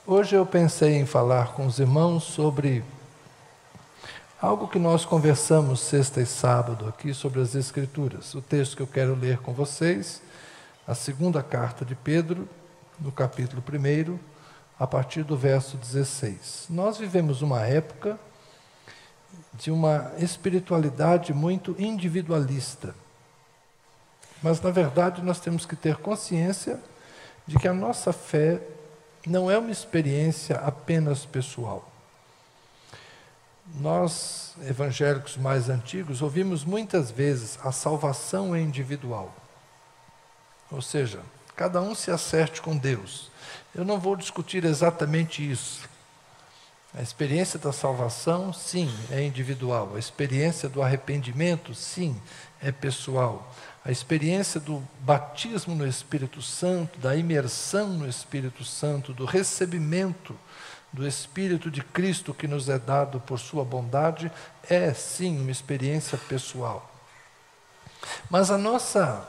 Hoje eu pensei em falar com os irmãos sobre algo que nós conversamos sexta e sábado aqui sobre as Escrituras. O texto que eu quero ler com vocês, a segunda carta de Pedro, no capítulo 1, a partir do verso 16. Nós vivemos uma época de uma espiritualidade muito individualista. Mas, na verdade, nós temos que ter consciência de que a nossa fé não é uma experiência apenas pessoal. Nós, evangélicos mais antigos, ouvimos muitas vezes a salvação é individual. Ou seja, cada um se acerte com Deus. Eu não vou discutir exatamente isso. A experiência da salvação, sim, é individual. A experiência do arrependimento, sim, é pessoal. A experiência do batismo no Espírito Santo, da imersão no Espírito Santo, do recebimento do Espírito de Cristo que nos é dado por sua bondade, é sim uma experiência pessoal. Mas a nossa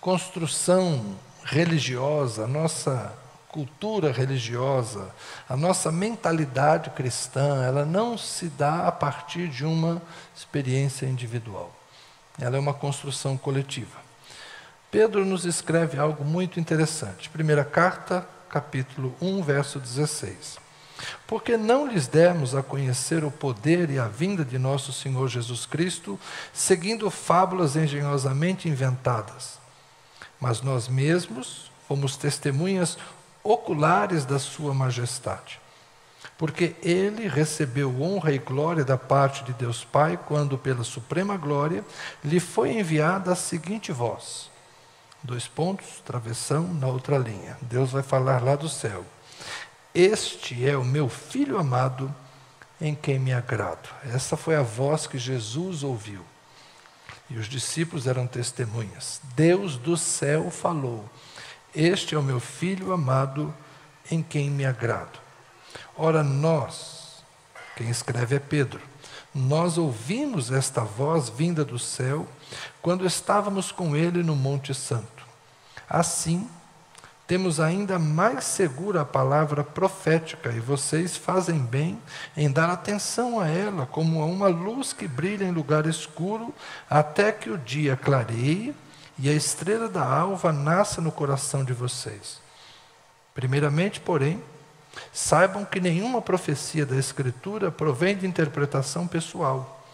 construção religiosa, a nossa cultura religiosa, a nossa mentalidade cristã, ela não se dá a partir de uma experiência individual. Ela é uma construção coletiva. Pedro nos escreve algo muito interessante. Primeira carta, capítulo 1, verso 16. Porque não lhes demos a conhecer o poder e a vinda de nosso Senhor Jesus Cristo, seguindo fábulas engenhosamente inventadas. Mas nós mesmos fomos testemunhas oculares da sua majestade. Porque ele recebeu honra e glória da parte de Deus Pai, quando pela suprema glória lhe foi enviada a seguinte voz. 2 pontos, travessão, na outra linha. Deus vai falar lá do céu. Este é o meu Filho amado, em quem me agrado. Essa foi a voz que Jesus ouviu. E os discípulos eram testemunhas. Deus do céu falou. Este é o meu Filho amado, em quem me agrado. Ora, nós, quem escreve é Pedro, nós ouvimos esta voz vinda do céu quando estávamos com ele no Monte Santo. Assim, temos ainda mais segura a palavra profética e vocês fazem bem em dar atenção a ela como a uma luz que brilha em lugar escuro até que o dia clareie e a estrela da alva nasça no coração de vocês. Primeiramente, porém, saibam que nenhuma profecia da Escritura provém de interpretação pessoal,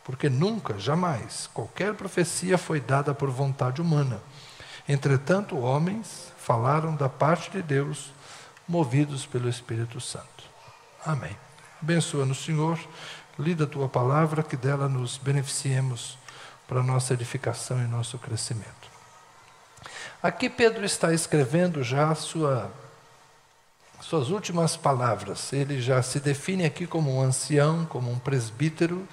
porque nunca, jamais, qualquer profecia foi dada por vontade humana. Entretanto, homens falaram da parte de Deus, movidos pelo Espírito Santo. Amém. Abençoa-nos, Senhor, lida a Tua palavra, que dela nos beneficiemos para a nossa edificação e nosso crescimento. Aqui Pedro está escrevendo já suas últimas palavras. Ele já se define aqui como um ancião, como um presbítero.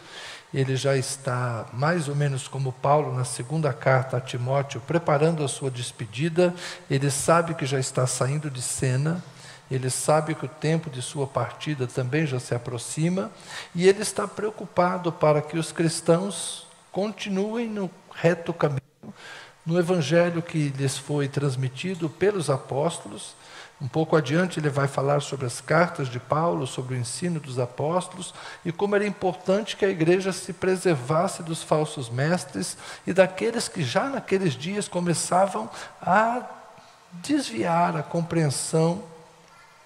Ele já está mais ou menos como Paulo na segunda carta a Timóteo, preparando a sua despedida. Ele sabe que já está saindo de cena. Ele sabe que o tempo de sua partida também já se aproxima. E ele está preocupado para que os cristãos continuem no reto caminho, no evangelho que lhes foi transmitido pelos apóstolos. Um pouco adiante ele vai falar sobre as cartas de Paulo, sobre o ensino dos apóstolos e como era importante que a igreja se preservasse dos falsos mestres e daqueles que já naqueles dias começavam a desviar a compreensão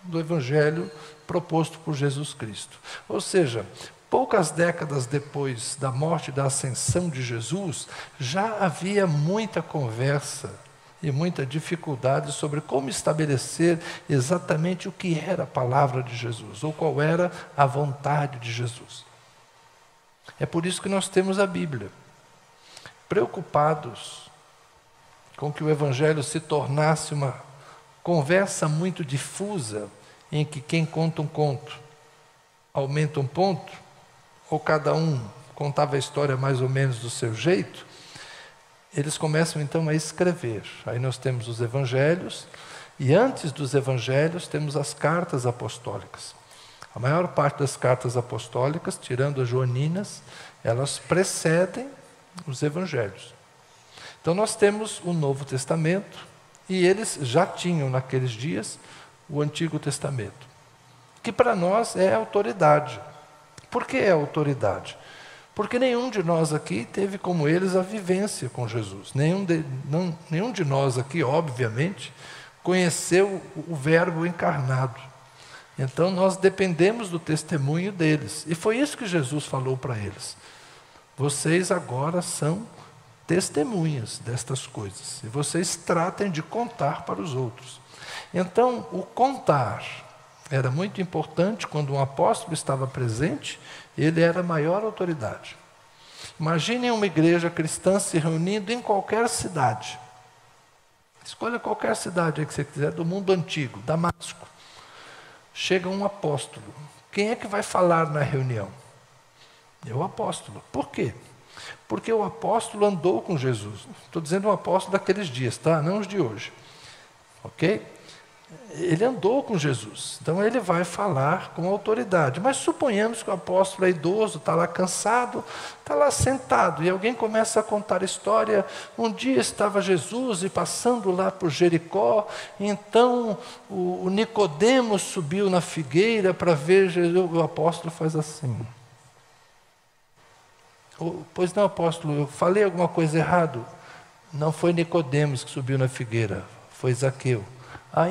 do evangelho proposto por Jesus Cristo. Ou seja, poucas décadas depois da morte e da ascensão de Jesus, já havia muita conversa e muita dificuldade sobre como estabelecer exatamente o que era a palavra de Jesus, ou qual era a vontade de Jesus. É por isso que nós temos a Bíblia. Preocupados com que o Evangelho se tornasse uma conversa muito difusa, em que quem conta um conto aumenta um ponto, ou cada um contava a história mais ou menos do seu jeito, eles começam então a escrever. Aí nós temos os evangelhos, e antes dos evangelhos temos as cartas apostólicas. A maior parte das cartas apostólicas, tirando as joaninas, elas precedem os evangelhos. Então nós temos o Novo Testamento, e eles já tinham naqueles dias o Antigo Testamento. que para nós é autoridade. Por que é autoridade? Porque nenhum de nós aqui teve como eles a vivência com Jesus. Nenhum de nós aqui, obviamente, conheceu o Verbo encarnado. Então nós dependemos do testemunho deles. E foi isso que Jesus falou para eles. Vocês agora são testemunhas destas coisas. E vocês tratem de contar para os outros. Então, o contar era muito importante. Quando um apóstolo estava presente, ele era a maior autoridade. Imaginem uma igreja cristã se reunindo em qualquer cidade. Escolha qualquer cidade aí que você quiser, do mundo antigo, Damasco. Chega um apóstolo. Quem é que vai falar na reunião? É o apóstolo. Por quê? Porque o apóstolo andou com Jesus. Estou dizendo um apóstolo daqueles dias, tá? Não os de hoje. Ok? Ele andou com Jesus, então ele vai falar com autoridade. Mas suponhamos que o apóstolo é idoso, está lá cansado, está lá sentado, e alguém começa a contar a história. Um dia estava Jesus e passando lá por Jericó, então o Nicodemos subiu na figueira para ver Jesus. O apóstolo faz assim. Pois não, apóstolo, eu falei alguma coisa errada? Não foi Nicodemos que subiu na figueira, foi Zaqueu.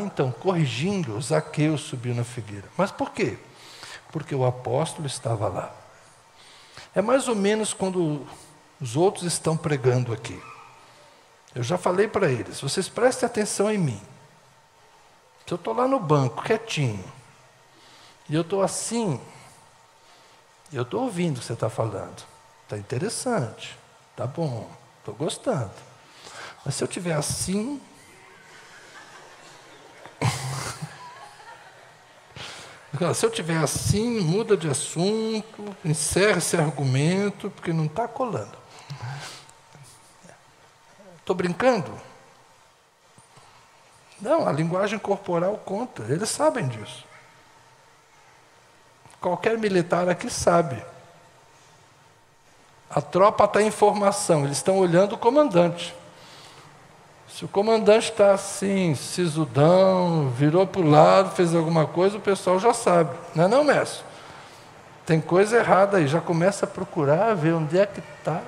Então, corrigindo, Zaqueu subiu na figueira. Mas por quê? Porque o apóstolo estava lá. É mais ou menos quando os outros estão pregando aqui. Eu já falei para eles, vocês prestem atenção em mim. Se eu estou lá no banco, quietinho, e eu estou assim, eu estou ouvindo o que você está falando. Está interessante, está bom, estou gostando. Mas se eu estiver assim... Se eu estiver assim, muda de assunto, encerra esse argumento, porque não está colando. Estou brincando? Não, a linguagem corporal conta, eles sabem disso. Qualquer militar aqui sabe. A tropa está em formação, eles estão olhando o comandante. Se o comandante está assim, sisudão, virou para o lado, fez alguma coisa, o pessoal já sabe. Não é não, mestre? Tem coisa errada aí, já começa a procurar, ver onde é que está.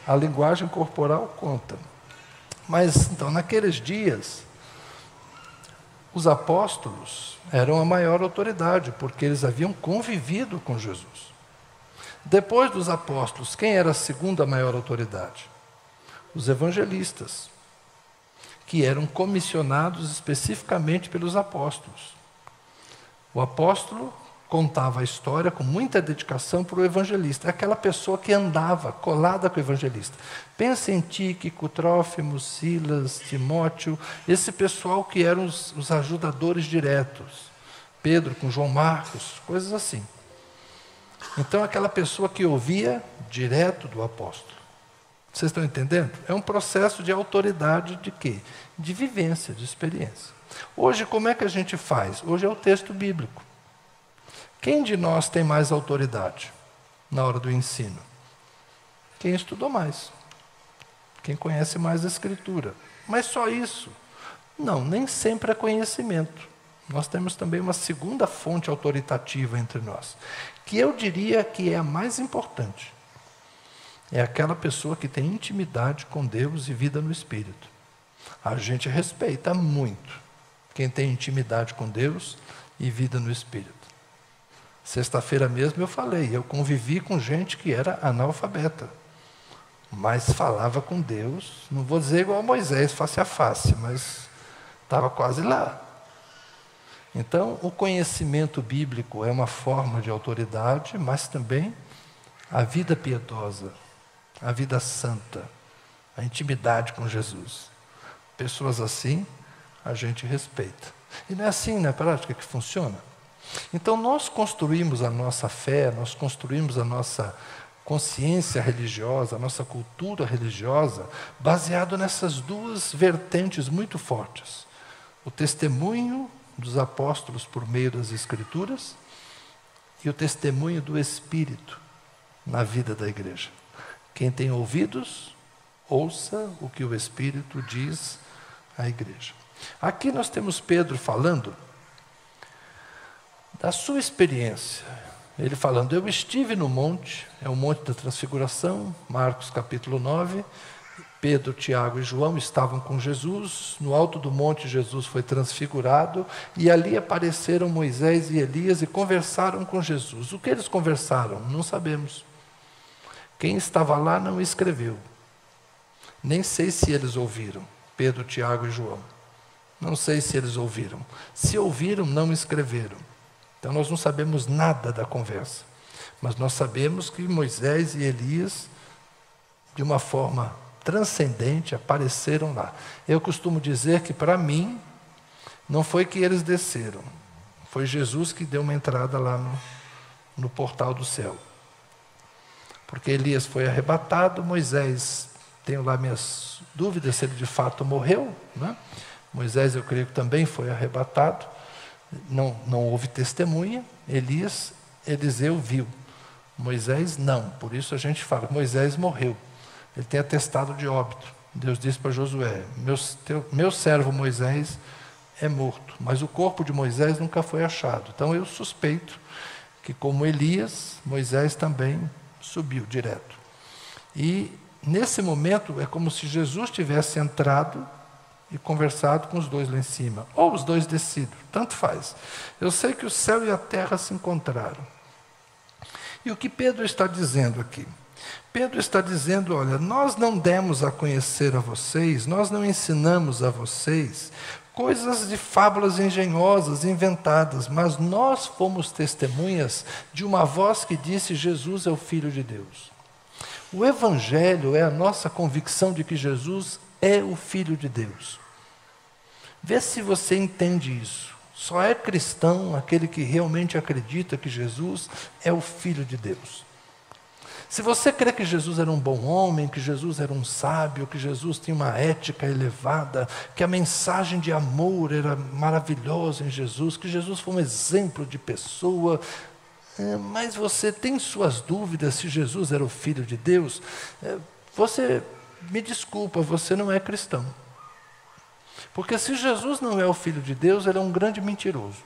A linguagem corporal conta. Mas, então, naqueles dias, os apóstolos eram a maior autoridade, porque eles haviam convivido com Jesus. Depois dos apóstolos, quem era a segunda maior autoridade? Os evangelistas, que eram comissionados especificamente pelos apóstolos. O apóstolo contava a história com muita dedicação para o evangelista. É aquela pessoa que andava colada com o evangelista. Pensa em Tíquico, Trófimo, Silas, Timóteo, esse pessoal que eram os ajudadores diretos. Pedro com João Marcos, coisas assim. Então, aquela pessoa que ouvia direto do apóstolo. Vocês estão entendendo? É um processo de autoridade de quê? De vivência, de experiência. Hoje, como é que a gente faz? Hoje é o texto bíblico. Quem de nós tem mais autoridade na hora do ensino? Quem estudou mais. Quem conhece mais a Escritura. Mas só isso? Não, nem sempre é conhecimento. Nós temos também uma segunda fonte autoritativa entre nós, que eu diria que é a mais importante. É aquela pessoa que tem intimidade com Deus e vida no Espírito. A gente respeita muito quem tem intimidade com Deus e vida no Espírito. Sexta-feira mesmo eu falei, eu convivi com gente que era analfabeta, mas falava com Deus, não vou dizer igual a Moisés, face a face, mas estava quase lá. Então, o conhecimento bíblico é uma forma de autoridade, mas também a vida piedosa, a vida santa, a intimidade com Jesus. Pessoas assim, a gente respeita. E não é assim na prática que funciona? Então nós construímos a nossa fé, nós construímos a nossa consciência religiosa, a nossa cultura religiosa, baseado nessas duas vertentes muito fortes. O testemunho dos apóstolos por meio das Escrituras e o testemunho do Espírito na vida da igreja. Quem tem ouvidos, ouça o que o Espírito diz à igreja. Aqui nós temos Pedro falando da sua experiência. Ele falando, eu estive no monte, é o Monte da Transfiguração, Marcos capítulo 9, Pedro, Tiago e João estavam com Jesus, no alto do monte Jesus foi transfigurado, e ali apareceram Moisés e Elias e conversaram com Jesus. O que eles conversaram? Não sabemos. Quem estava lá não escreveu. Nem sei se eles ouviram, Pedro, Tiago e João. Não sei se eles ouviram. Se ouviram, não escreveram. Então nós não sabemos nada da conversa. Mas nós sabemos que Moisés e Elias, de uma forma transcendente, apareceram lá. Eu costumo dizer que, para mim, não foi que eles desceram. Foi Jesus que deu uma entrada lá no portal do céu. Porque Elias foi arrebatado, Moisés, tenho lá minhas dúvidas se ele de fato morreu, né? Moisés, eu creio que também foi arrebatado. Não houve testemunha. Elias, Eliseu viu. Moisés não. Por isso a gente fala, Moisés morreu. Ele tem atestado de óbito. Deus disse para Josué, meu servo Moisés é morto. Mas o corpo de Moisés nunca foi achado. Então eu suspeito que, como Elias, Moisés também subiu direto. E nesse momento é como se Jesus tivesse entrado e conversado com os dois lá em cima, ou os dois descido, tanto faz. Eu sei que o céu e a terra se encontraram. E o que Pedro está dizendo aqui? Pedro está dizendo, olha, nós não demos a conhecer a vocês, nós não ensinamos a vocês coisas de fábulas engenhosas, inventadas, mas nós fomos testemunhas de uma voz que disse, Jesus é o Filho de Deus. O Evangelho é a nossa convicção de que Jesus é o Filho de Deus. Vê se você entende isso. Só é cristão aquele que realmente acredita que Jesus é o Filho de Deus. Se você crê que Jesus era um bom homem, que Jesus era um sábio, que Jesus tinha uma ética elevada, que a mensagem de amor era maravilhosa em Jesus, que Jesus foi um exemplo de pessoa, mas você tem suas dúvidas se Jesus era o Filho de Deus, você, me desculpa, você não é cristão. Porque se Jesus não é o Filho de Deus, ele é um grande mentiroso.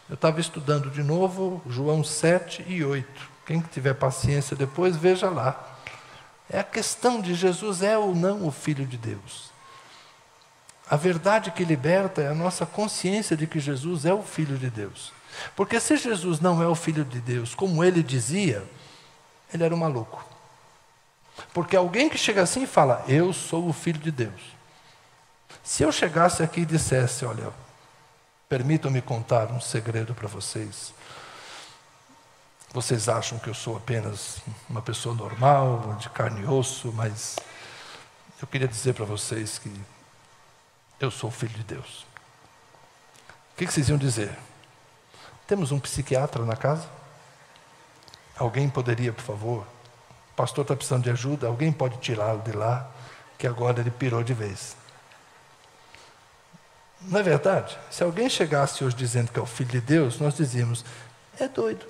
Eu estava estudando de novo João 7 e 8. Quem tiver paciência depois, veja lá. É a questão de Jesus é ou não o Filho de Deus. A verdade que liberta é a nossa consciência de que Jesus é o Filho de Deus. Porque se Jesus não é o Filho de Deus, como ele dizia, ele era um maluco. Porque alguém que chega assim e fala, eu sou o Filho de Deus. Se eu chegasse aqui e dissesse, olha, permitam-me contar um segredo para vocês. Vocês acham que eu sou apenas uma pessoa normal, de carne e osso, mas eu queria dizer para vocês que eu sou o Filho de Deus. O que vocês iam dizer? Temos um psiquiatra na casa? Alguém poderia, por favor? O pastor está precisando de ajuda, alguém pode tirá-lo de lá, que agora ele pirou de vez. Não é verdade? Se alguém chegasse hoje dizendo que é o Filho de Deus, nós dizíamos, é doido.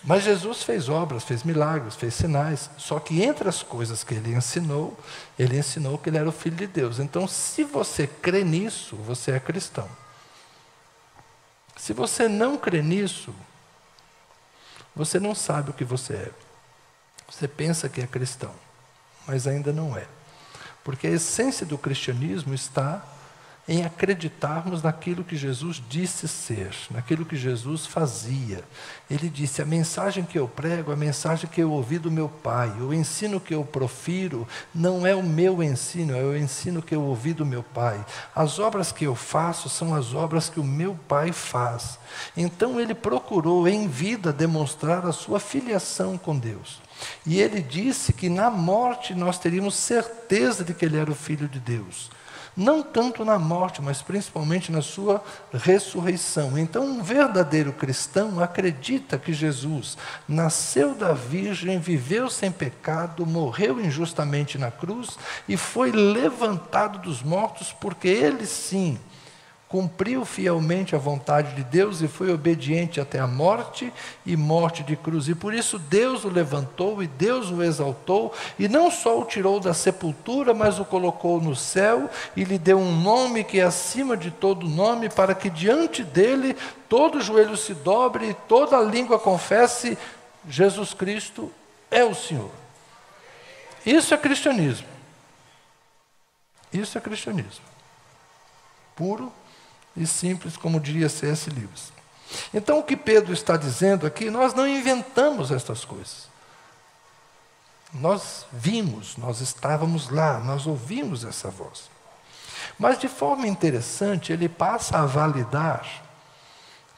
Mas Jesus fez obras, fez milagres, fez sinais. Só que entre as coisas que ele ensinou que ele era o Filho de Deus. Então, se você crê nisso, você é cristão. Se você não crê nisso, você não sabe o que você é. Você pensa que é cristão, mas ainda não é. Porque a essência do cristianismo está em acreditarmos naquilo que Jesus disse ser, naquilo que Jesus fazia. Ele disse, a mensagem que eu prego, a mensagem que eu ouvi do meu Pai, o ensino que eu profiro, não é o meu ensino, é o ensino que eu ouvi do meu Pai. As obras que eu faço são as obras que o meu Pai faz. Então ele procurou em vida demonstrar a sua filiação com Deus. E ele disse que na morte nós teríamos certeza de que ele era o Filho de Deus. Não tanto na morte, mas principalmente na sua ressurreição. Então, um verdadeiro cristão acredita que Jesus nasceu da Virgem, viveu sem pecado, morreu injustamente na cruz e foi levantado dos mortos, porque ele sim cumpriu fielmente a vontade de Deus e foi obediente até a morte e morte de cruz. E por isso Deus o levantou e Deus o exaltou, e não só o tirou da sepultura, mas o colocou no céu e lhe deu um nome que é acima de todo nome, para que diante dele todo joelho se dobre e toda língua confesse: Jesus Cristo é o Senhor. Isso é cristianismo. Isso é cristianismo. Puro e simples, como diria C.S. Lewis. Então, o que Pedro está dizendo aqui, nós não inventamos estas coisas. Nós vimos, nós estávamos lá, nós ouvimos essa voz. Mas, de forma interessante, ele passa a validar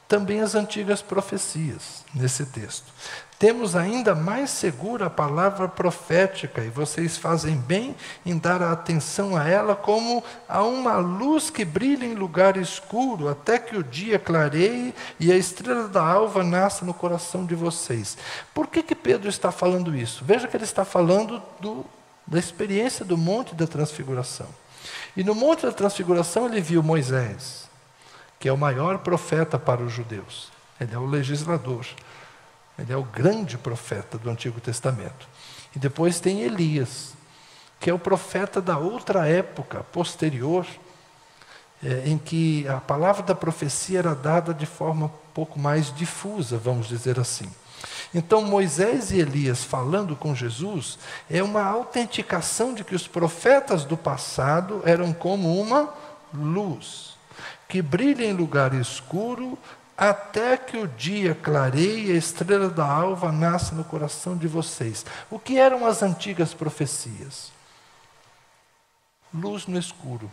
também as antigas profecias nesse texto. Temos ainda mais segura a palavra profética, e vocês fazem bem em dar atenção a ela como a uma luz que brilha em lugar escuro, até que o dia clareie e a estrela da alva nasça no coração de vocês. Por que Pedro está falando isso? Veja que ele está falando da experiência do Monte da Transfiguração. E no Monte da Transfiguração ele viu Moisés, que é o maior profeta para os judeus. Ele é o legislador. Ele é o grande profeta do Antigo Testamento. E depois tem Elias, que é o profeta da outra época, posterior, em que a palavra da profecia era dada de forma um pouco mais difusa, vamos dizer assim. Então, Moisés e Elias falando com Jesus é uma autenticação de que os profetas do passado eram como uma luz, que brilha em lugar escuro, até que o dia clareie e a estrela da alva nasça no coração de vocês. O que eram as antigas profecias? Luz no escuro.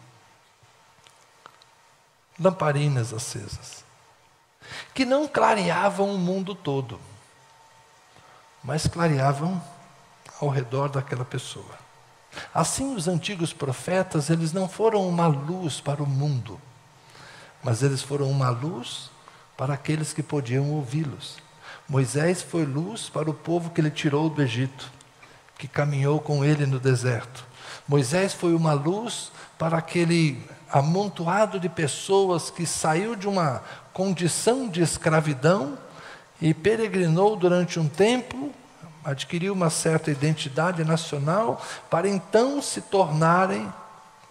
Lamparinas acesas. Que não clareavam o mundo todo, mas clareavam ao redor daquela pessoa. Assim, os antigos profetas, eles não foram uma luz para o mundo, mas eles foram uma luz para aqueles que podiam ouvi-los. Moisés foi luz para o povo que ele tirou do Egito, que caminhou com ele no deserto. Moisés foi uma luz para aquele amontoado de pessoas que saiu de uma condição de escravidão e peregrinou durante um tempo, adquiriu uma certa identidade nacional, para então se tornarem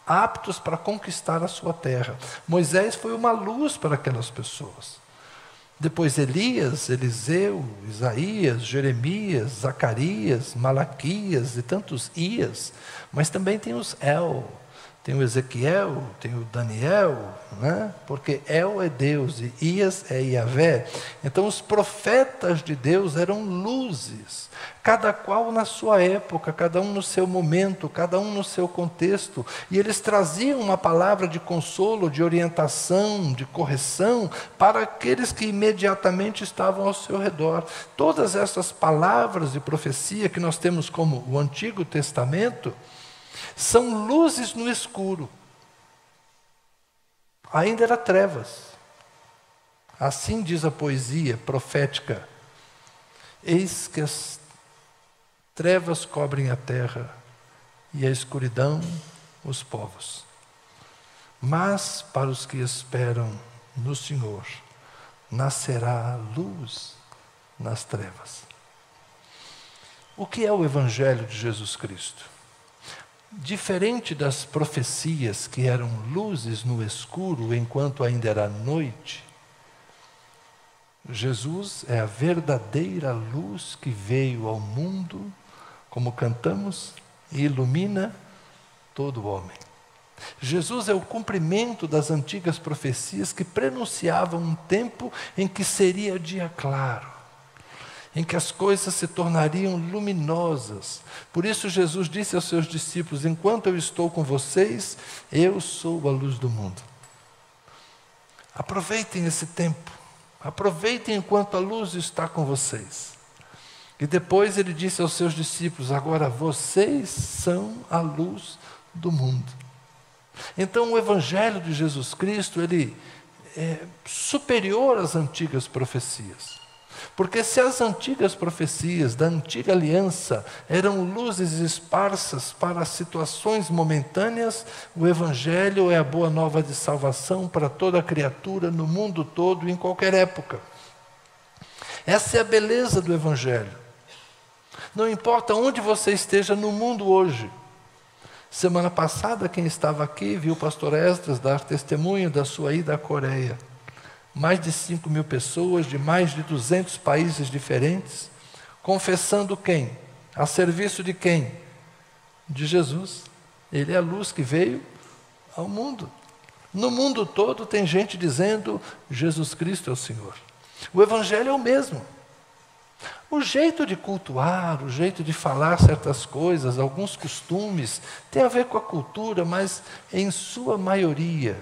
aptos para conquistar a sua terra. Moisés foi uma luz para aquelas pessoas. Depois Elias, Eliseu, Isaías, Jeremias, Zacarias, Malaquias e tantos Ias, mas também tem os El, tem o Ezequiel, tem o Daniel, né? Porque El é Deus e Ias é Yahvé. Então os profetas de Deus eram luzes, cada qual na sua época, cada um no seu momento, cada um no seu contexto, e eles traziam uma palavra de consolo, de orientação, de correção, para aqueles que imediatamente estavam ao seu redor. Todas essas palavras de profecia que nós temos como o Antigo Testamento, são luzes no escuro. Ainda era trevas. Assim diz a poesia profética: eis que as trevas cobrem a terra e a escuridão os povos. Mas para os que esperam no Senhor, nascerá a luz nas trevas. O que é o Evangelho de Jesus Cristo? Diferente das profecias que eram luzes no escuro enquanto ainda era noite, Jesus é a verdadeira luz que veio ao mundo, como cantamos, e ilumina todo homem. Jesus é o cumprimento das antigas profecias que prenunciavam um tempo em que seria dia claro, em que as coisas se tornariam luminosas. Por isso Jesus disse aos seus discípulos: enquanto eu estou com vocês, eu sou a luz do mundo. Aproveitem esse tempo, aproveitem enquanto a luz está com vocês. E depois ele disse aos seus discípulos: agora vocês são a luz do mundo. Então o Evangelho de Jesus Cristo, ele é superior às antigas profecias. Porque se as antigas profecias da antiga aliança eram luzes esparsas para situações momentâneas, o Evangelho é a boa nova de salvação para toda criatura no mundo todo, em qualquer época. Essa é a beleza do Evangelho. Não importa onde você esteja no mundo hoje. Semana passada, quem estava aqui viu o pastor Esdras dar testemunho da sua ida à Coreia. Mais de 5.000 pessoas de mais de 200 países diferentes, confessando quem? A serviço de quem? De Jesus. Ele é a luz que veio ao mundo. No mundo todo tem gente dizendo, Jesus Cristo é o Senhor. O Evangelho é o mesmo. O jeito de cultuar, o jeito de falar certas coisas, alguns costumes, tem a ver com a cultura, mas em sua maioria,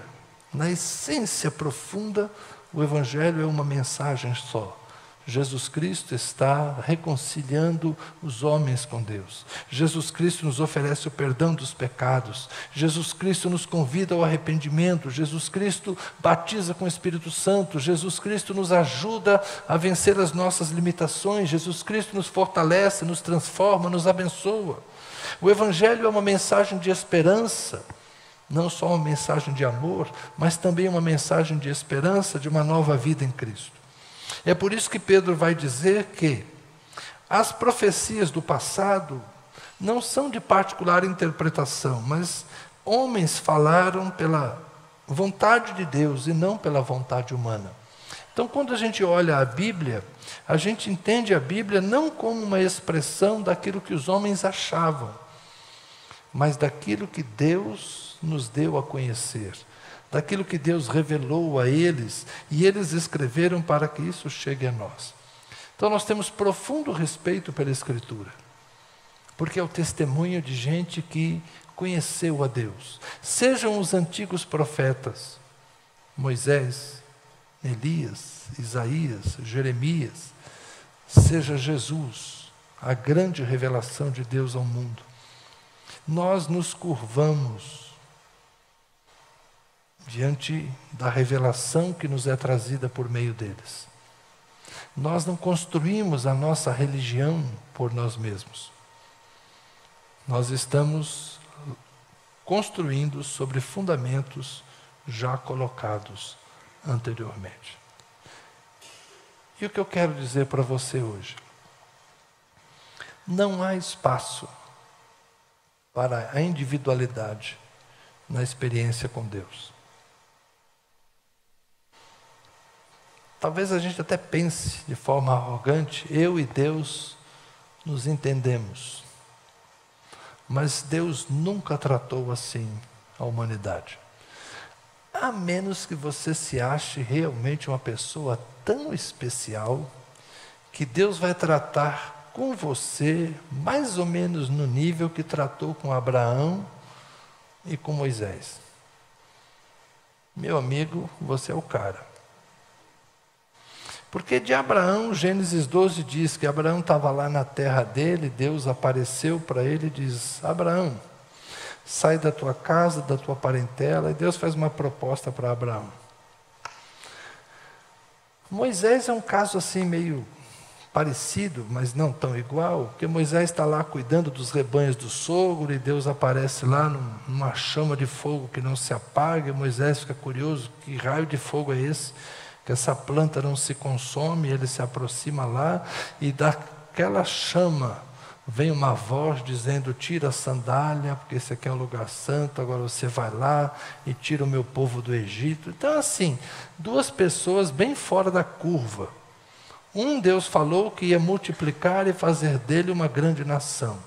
na essência profunda, o Evangelho é uma mensagem só. Jesus Cristo está reconciliando os homens com Deus. Jesus Cristo nos oferece o perdão dos pecados. Jesus Cristo nos convida ao arrependimento. Jesus Cristo batiza com o Espírito Santo. Jesus Cristo nos ajuda a vencer as nossas limitações. Jesus Cristo nos fortalece, nos transforma, nos abençoa. O Evangelho é uma mensagem de esperança. Não só uma mensagem de amor, mas também uma mensagem de esperança, de uma nova vida em Cristo. É por isso que Pedro vai dizer que as profecias do passado não são de particular interpretação, mas homens falaram pela vontade de Deus e não pela vontade humana. Então, quando a gente olha a Bíblia, a gente entende a Bíblia não como uma expressão daquilo que os homens achavam, mas daquilo que Deus nos deu a conhecer, daquilo que Deus revelou a eles, e eles escreveram para que isso chegue a nós. Então nós temos profundo respeito pela Escritura, porque é o testemunho de gente que conheceu a Deus. Sejam os antigos profetas, Moisés, Elias, Isaías, Jeremias, seja Jesus, a grande revelação de Deus ao mundo. Nós nos curvamos diante da revelação que nos é trazida por meio deles. Nós não construímos a nossa religião por nós mesmos. Nós estamos construindo sobre fundamentos já colocados anteriormente. E o que eu quero dizer para você hoje? Não há espaço para a individualidade na experiência com Deus. Talvez a gente até pense de forma arrogante, eu e Deus nos entendemos. Mas Deus nunca tratou assim a humanidade. A menos que você se ache realmente uma pessoa tão especial, que Deus vai tratar com você mais ou menos no nível que tratou com Abraão e com Moisés. Meu amigo, você é o cara. Porque de Abraão, Gênesis 12 diz que Abraão estava lá na terra dele, Deus apareceu para ele e diz, Abraão, sai da tua casa, da tua parentela, e Deus faz uma proposta para Abraão. Moisés é um caso assim meio parecido, mas não tão igual, porque Moisés está lá cuidando dos rebanhos do sogro, e Deus aparece lá numa chama de fogo que não se apaga, e Moisés fica curioso, que raio de fogo é esse? Que essa planta não se consome, ele se aproxima lá, e daquela chama vem uma voz dizendo, tira a sandália, porque esse aqui é um lugar santo, agora você vai lá e tira o meu povo do Egito. Então assim, duas pessoas bem fora da curva. Deus falou que ia multiplicar e fazer dele uma grande nação.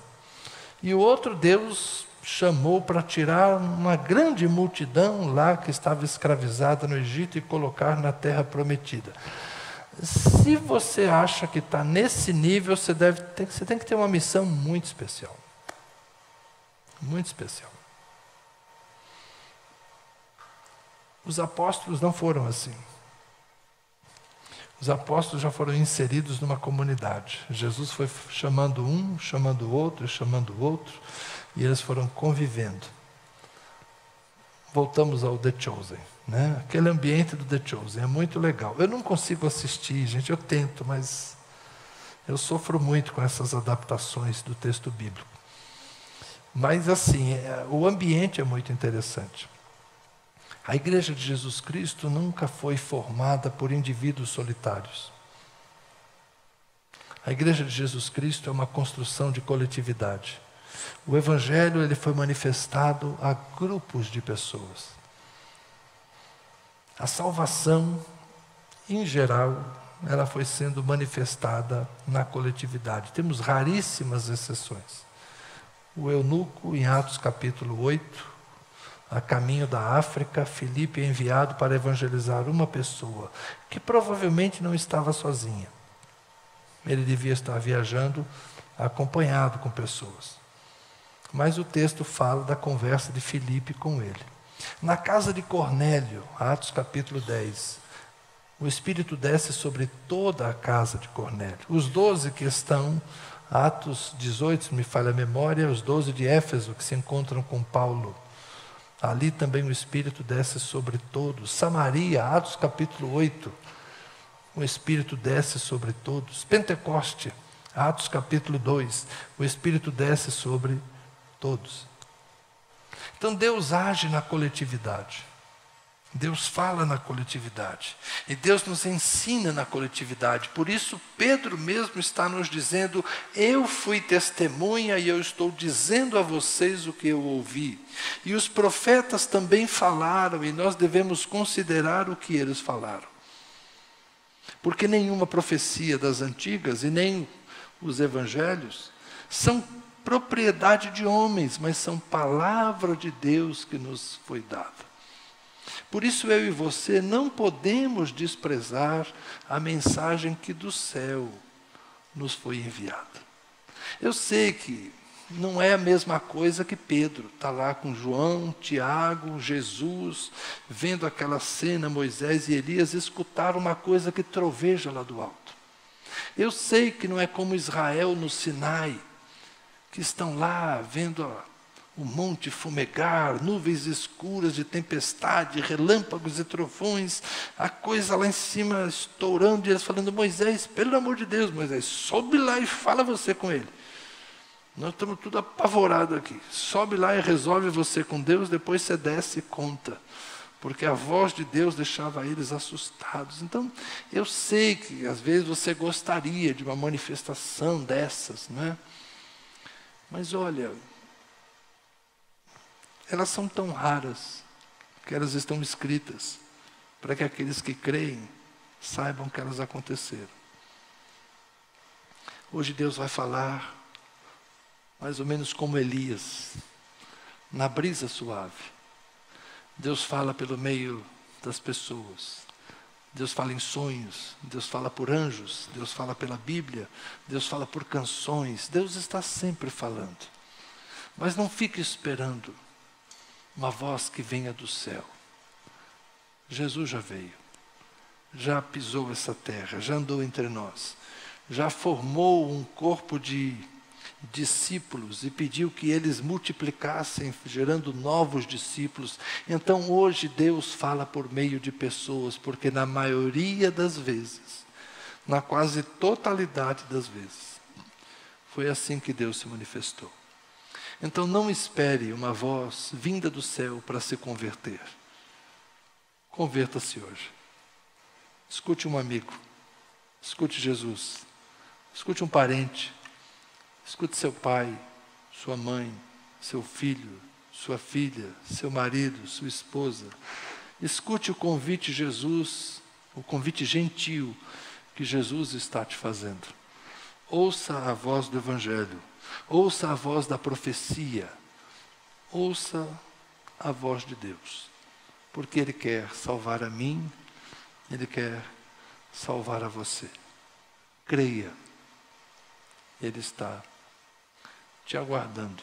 E o outro Deus chamou para tirar uma grande multidão lá que estava escravizada no Egito e colocar na terra prometida. Se você acha que está nesse nível, você tem que ter uma missão muito especial. Muito especial. Os apóstolos não foram assim. Os apóstolos já foram inseridos numa comunidade. Jesus foi chamando um, chamando o outro, e eles foram convivendo. voltamos ao The Chosen, né? Aquele ambiente do The Chosen é muito legal. Eu não consigo assistir, gente, eu tento, mas eu sofro muito com essas adaptações do texto bíblico. Mas assim, o ambiente é muito interessante. A Igreja de Jesus Cristo nunca foi formada por indivíduos solitários. A Igreja de Jesus Cristo é uma construção de coletividade. O Evangelho ele foi manifestado a grupos de pessoas. A salvação, em geral, ela foi sendo manifestada na coletividade. Temos raríssimas exceções. O eunuco, em Atos capítulo 8, a caminho da África, Filipe é enviado para evangelizar uma pessoa, que provavelmente não estava sozinha. Ele devia estar viajando acompanhado com pessoas. Mas o texto fala da conversa de Filipe com ele. Na casa de Cornélio, Atos capítulo 10, o Espírito desce sobre toda a casa de Cornélio. Os 12 que estão, Atos 18, se me falha a memória, os 12 de Éfeso que se encontram com Paulo. Ali também o Espírito desce sobre todos. Samaria, Atos capítulo 8, o Espírito desce sobre todos. Pentecoste, Atos capítulo 2, o Espírito desce sobre todos. Então Deus age na coletividade. Deus fala na coletividade. E Deus nos ensina na coletividade. Por isso Pedro mesmo está nos dizendo: eu fui testemunha e eu estou dizendo a vocês o que eu ouvi. E os profetas também falaram e nós devemos considerar o que eles falaram. Porque nenhuma profecia das antigas e nem os evangelhos são propriedade de homens, mas são palavra de Deus que nos foi dada. Por isso eu e você não podemos desprezar a mensagem que do céu nos foi enviada. Eu sei que não é a mesma coisa que Pedro, está lá com João, Tiago, Jesus, vendo aquela cena, Moisés e Elias, escutar uma coisa que troveja lá do alto. Eu sei que não é como Israel no Sinai, que estão lá vendo o monte fumegar, nuvens escuras de tempestade, relâmpagos e trovões, a coisa lá em cima estourando, e eles falando: Moisés, pelo amor de Deus, Moisés, sobe lá e fala você com ele. Nós estamos tudo apavorados aqui. Sobe lá e resolve você com Deus, depois você desce e conta. Porque a voz de Deus deixava eles assustados. Então, eu sei que às vezes você gostaria de uma manifestação dessas, não é? Mas olha, elas são tão raras que elas estão escritas para que aqueles que creem saibam que elas aconteceram. Hoje Deus vai falar mais ou menos como Elias, na brisa suave. Deus fala pelo meio das pessoas. Deus fala em sonhos, Deus fala por anjos, Deus fala pela Bíblia, Deus fala por canções. Deus está sempre falando. Mas não fique esperando uma voz que venha do céu. Jesus já veio, já pisou essa terra, já andou entre nós, já formou um corpo de discípulos e pediu que eles multiplicassem, gerando novos discípulos. Então hoje Deus fala por meio de pessoas, porque na maioria das vezes, na quase totalidade das vezes, foi assim que Deus se manifestou. Então não espere uma voz vinda do céu para se converter. Converta-se hoje. Escute um amigo, escute Jesus, escute um parente, escute seu pai, sua mãe, seu filho, sua filha, seu marido, sua esposa. Escute o convite de Jesus, o convite gentil que Jesus está te fazendo. Ouça a voz do Evangelho, ouça a voz da profecia, ouça a voz de Deus, porque Ele quer salvar a mim, Ele quer salvar a você. Creia, Ele está te aguardando,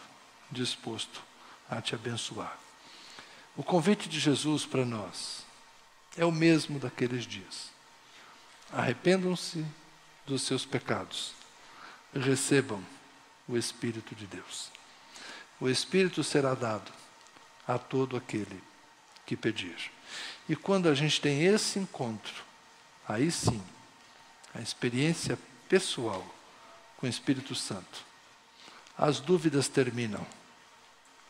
disposto a te abençoar. O convite de Jesus para nós é o mesmo daqueles dias. Arrependam-se dos seus pecados e recebam o Espírito de Deus. O Espírito será dado a todo aquele que pedir. E quando a gente tem esse encontro, aí sim, a experiência pessoal com o Espírito Santo, as dúvidas terminam,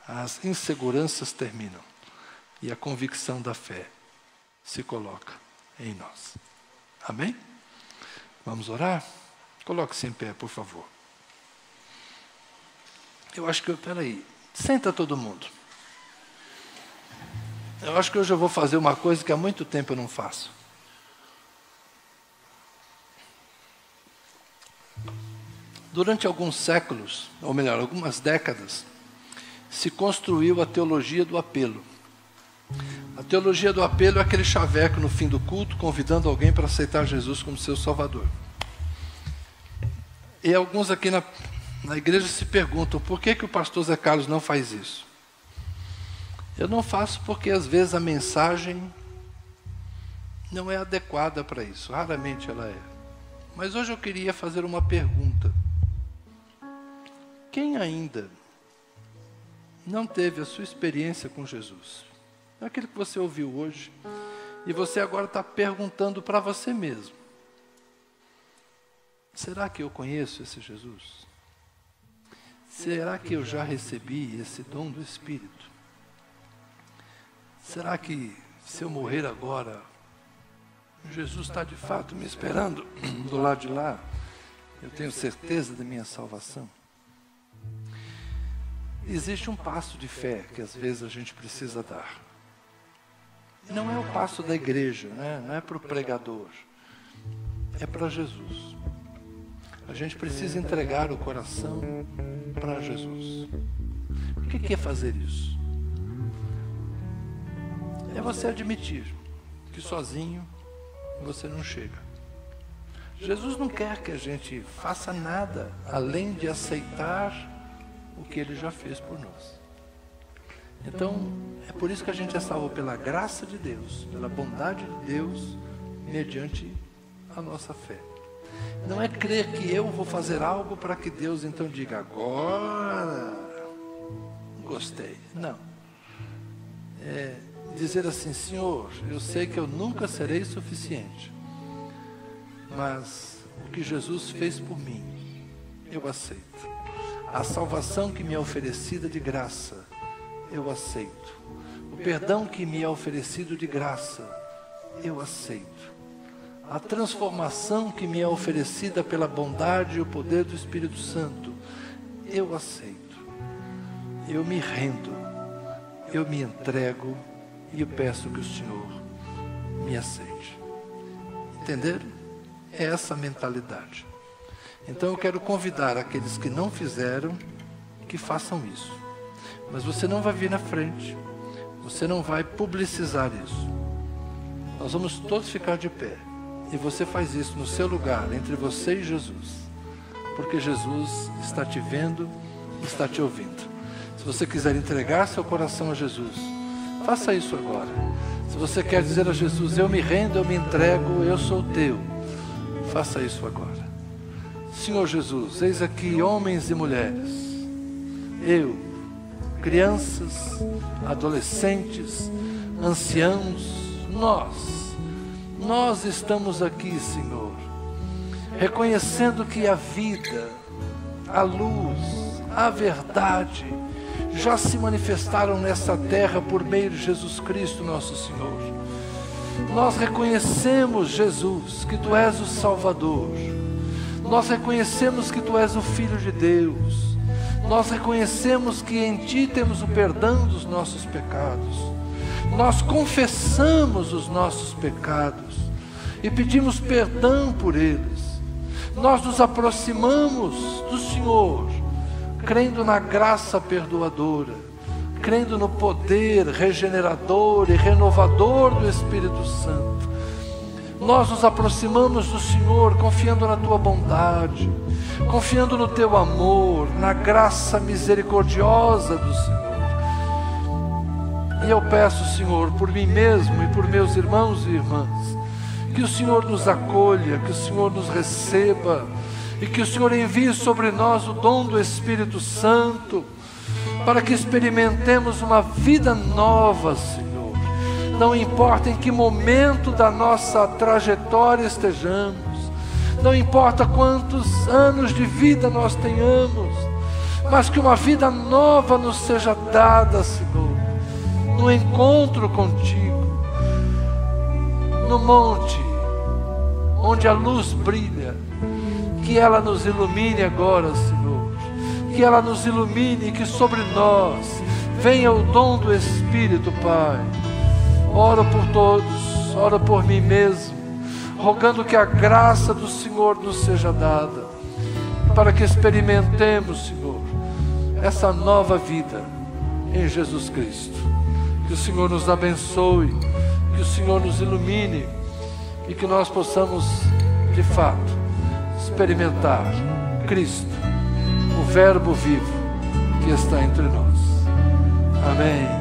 as inseguranças terminam, e a convicção da fé se coloca em nós. Amém? Vamos orar? Coloque-se em pé, por favor. Eu acho que peraí, senta todo mundo. Eu acho que hoje eu vou fazer uma coisa que há muito tempo eu não faço. Durante alguns séculos, ou melhor, algumas décadas, se construiu a teologia do apelo. A teologia do apelo é aquele chaveco no fim do culto, convidando alguém para aceitar Jesus como seu Salvador. E alguns aqui na igreja se perguntam, por que o pastor Zé Carlos não faz isso? Eu não faço porque às vezes a mensagem não é adequada para isso, raramente ela é. Mas hoje eu queria fazer uma pergunta. Quem ainda não teve a sua experiência com Jesus? Aquilo que você ouviu hoje, e você agora está perguntando para você mesmo: será que eu conheço esse Jesus? Será que eu já recebi esse dom do Espírito? Será que se eu morrer agora, Jesus está de fato me esperando do lado de lá? Eu tenho certeza da minha salvação? Existe um passo de fé que às vezes a gente precisa dar. Não é o passo da igreja, né? Não é para o pregador, é para Jesus. A gente precisa entregar o coração para Jesus. O que é fazer isso? É você admitir que sozinho você não chega. Jesus não quer que a gente faça nada além de aceitar o que Ele já fez por nós. Então, é por isso que a gente é salvo pela graça de Deus, pela bondade de Deus, mediante a nossa fé. Não é crer que eu vou fazer algo para que Deus então diga, agora gostei. Não. É dizer assim, Senhor, eu sei que eu nunca serei suficiente, mas o que Jesus fez por mim, eu aceito. A salvação que me é oferecida de graça, eu aceito. O perdão que me é oferecido de graça, eu aceito. A transformação que me é oferecida pela bondade e o poder do Espírito Santo, eu aceito. Eu me rendo, eu me entrego e eu peço que o Senhor me aceite. Entenderam? É essa a mentalidade. Então eu quero convidar aqueles que não fizeram, que façam isso. Mas você não vai vir na frente, você não vai publicizar isso. Nós vamos todos ficar de pé. E você faz isso no seu lugar, entre você e Jesus. Porque Jesus está te vendo, está te ouvindo. Se você quiser entregar seu coração a Jesus, faça isso agora. Se você quer dizer a Jesus, eu me rendo, eu me entrego, eu sou teu, faça isso agora. Senhor Jesus, eis aqui homens e mulheres, eu, crianças, adolescentes, anciãos, nós estamos aqui, Senhor, reconhecendo que a vida, a luz, a verdade já se manifestaram nessa terra por meio de Jesus Cristo, nosso Senhor. Nós reconhecemos, Jesus, que Tu és o Salvador. Nós reconhecemos que Tu és o Filho de Deus. Nós reconhecemos que em Ti temos o perdão dos nossos pecados. Nós confessamos os nossos pecados e pedimos perdão por eles. Nós nos aproximamos do Senhor, crendo na graça perdoadora, crendo no poder regenerador e renovador do Espírito Santo. Nós nos aproximamos do Senhor confiando na Tua bondade, confiando no Teu amor, na graça misericordiosa do Senhor. E eu peço, Senhor, por mim mesmo e por meus irmãos e irmãs, que o Senhor nos acolha, que o Senhor nos receba e que o Senhor envie sobre nós o dom do Espírito Santo, para que experimentemos uma vida nova, Senhor, Não importa em que momento da nossa trajetória estejamos, não importa quantos anos de vida nós tenhamos, mas que uma vida nova nos seja dada, Senhor, no encontro contigo, no monte, onde a luz brilha, que ela nos ilumine agora, Senhor, que ela nos ilumine e que sobre nós venha o dom do Espírito, Pai. Oro por todos, oro por mim mesmo, rogando que a graça do Senhor nos seja dada, para que experimentemos, Senhor, essa nova vida em Jesus Cristo. Que o Senhor nos abençoe, que o Senhor nos ilumine e que nós possamos, de fato, experimentar Cristo, o Verbo vivo que está entre nós. Amém.